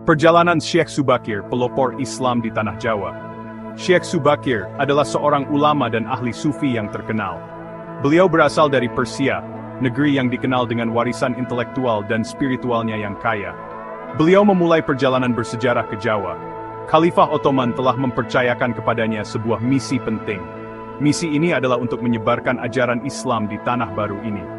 Perjalanan Syekh Subakir, pelopor Islam di Tanah Jawa. Syekh Subakir adalah seorang ulama dan ahli sufi yang terkenal. Beliau berasal dari Persia, negeri yang dikenal dengan warisan intelektual dan spiritualnya yang kaya. Beliau memulai perjalanan bersejarah ke Jawa. Khalifah Ottoman telah mempercayakan kepadanya sebuah misi penting. Misi ini adalah untuk menyebarkan ajaran Islam di tanah baru ini.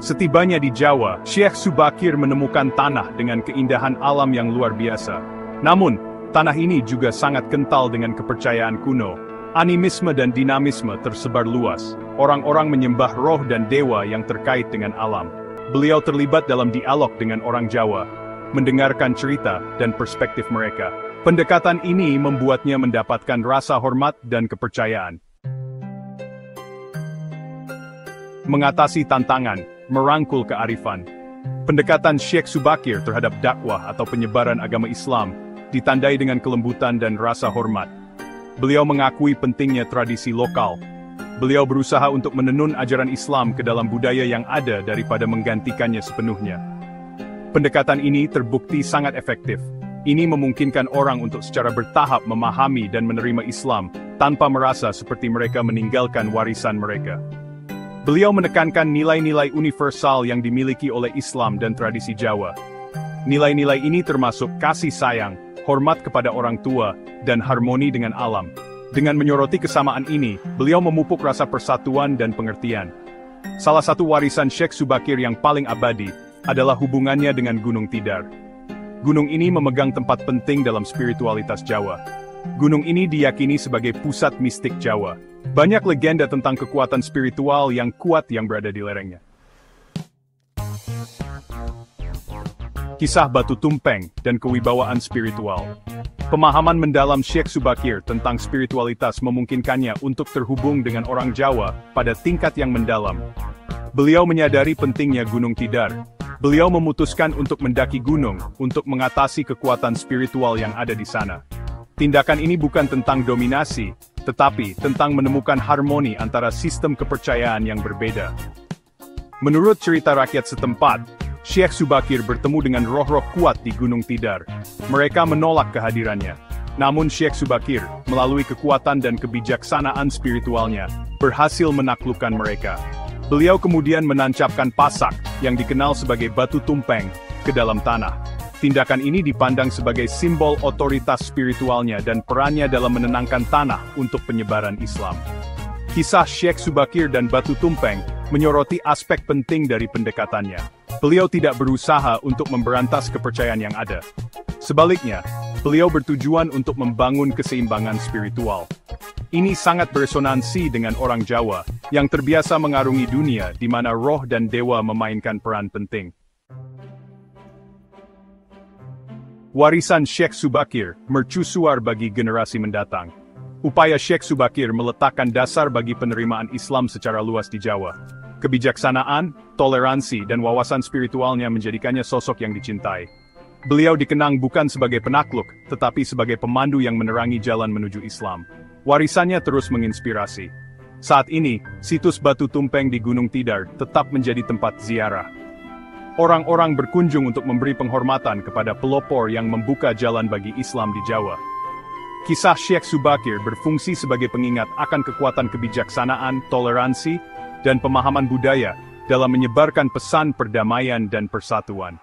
Setibanya di Jawa, Syekh Subakir menemukan tanah dengan keindahan alam yang luar biasa. Namun, tanah ini juga sangat kental dengan kepercayaan kuno. Animisme dan dinamisme tersebar luas. Orang-orang menyembah roh dan dewa yang terkait dengan alam. Beliau terlibat dalam dialog dengan orang Jawa, mendengarkan cerita dan perspektif mereka. Pendekatan ini membuatnya mendapatkan rasa hormat dan kepercayaan. Mengatasi tantangan, merangkul kearifan. Pendekatan Syekh Subakir terhadap dakwah atau penyebaran agama Islam ditandai dengan kelembutan dan rasa hormat. Beliau mengakui pentingnya tradisi lokal. Beliau berusaha untuk menenun ajaran Islam ke dalam budaya yang ada daripada menggantikannya sepenuhnya. Pendekatan ini terbukti sangat efektif. Ini memungkinkan orang untuk secara bertahap memahami dan menerima Islam tanpa merasa seperti mereka meninggalkan warisan mereka. Beliau menekankan nilai-nilai universal yang dimiliki oleh Islam dan tradisi Jawa. Nilai-nilai ini termasuk kasih sayang, hormat kepada orang tua, dan harmoni dengan alam. Dengan menyoroti kesamaan ini, beliau memupuk rasa persatuan dan pengertian. Salah satu warisan Syekh Subakir yang paling abadi adalah hubungannya dengan Gunung Tidar. Gunung ini memegang tempat penting dalam spiritualitas Jawa. Gunung ini diyakini sebagai pusat mistik Jawa. Banyak legenda tentang kekuatan spiritual yang kuat yang berada di lerengnya. Kisah Batu Tumpeng dan kewibawaan spiritual. Pemahaman mendalam Syekh Subakir tentang spiritualitas memungkinkannya untuk terhubung dengan orang Jawa pada tingkat yang mendalam. Beliau menyadari pentingnya Gunung Tidar. Beliau memutuskan untuk mendaki gunung untuk mengatasi kekuatan spiritual yang ada di sana. Tindakan ini bukan tentang dominasi, tetapi tentang menemukan harmoni antara sistem kepercayaan yang berbeda. Menurut cerita rakyat setempat, Syekh Subakir bertemu dengan roh-roh kuat di Gunung Tidar. Mereka menolak kehadirannya. Namun Syekh Subakir, melalui kekuatan dan kebijaksanaan spiritualnya, berhasil menaklukkan mereka. Beliau kemudian menancapkan pasak, yang dikenal sebagai batu tumpeng, ke dalam tanah. Tindakan ini dipandang sebagai simbol otoritas spiritualnya dan perannya dalam menenangkan tanah untuk penyebaran Islam. Kisah Syekh Subakir dan Batu Tumpeng menyoroti aspek penting dari pendekatannya. Beliau tidak berusaha untuk memberantas kepercayaan yang ada. Sebaliknya, beliau bertujuan untuk membangun keseimbangan spiritual. Ini sangat beresonansi dengan orang Jawa yang terbiasa mengarungi dunia di mana roh dan dewa memainkan peran penting. Warisan Syekh Subakir mercusuar bagi generasi mendatang. Upaya Syekh Subakir meletakkan dasar bagi penerimaan Islam secara luas di Jawa. Kebijaksanaan, toleransi, dan wawasan spiritualnya menjadikannya sosok yang dicintai. Beliau dikenang bukan sebagai penakluk, tetapi sebagai pemandu yang menerangi jalan menuju Islam. Warisannya terus menginspirasi. Saat ini, situs Batu Tumpeng di Gunung Tidar tetap menjadi tempat ziarah. Orang-orang berkunjung untuk memberi penghormatan kepada pelopor yang membuka jalan bagi Islam di Jawa. Kisah Syekh Subakir berfungsi sebagai pengingat akan kekuatan kebijaksanaan, toleransi, dan pemahaman budaya dalam menyebarkan pesan perdamaian dan persatuan.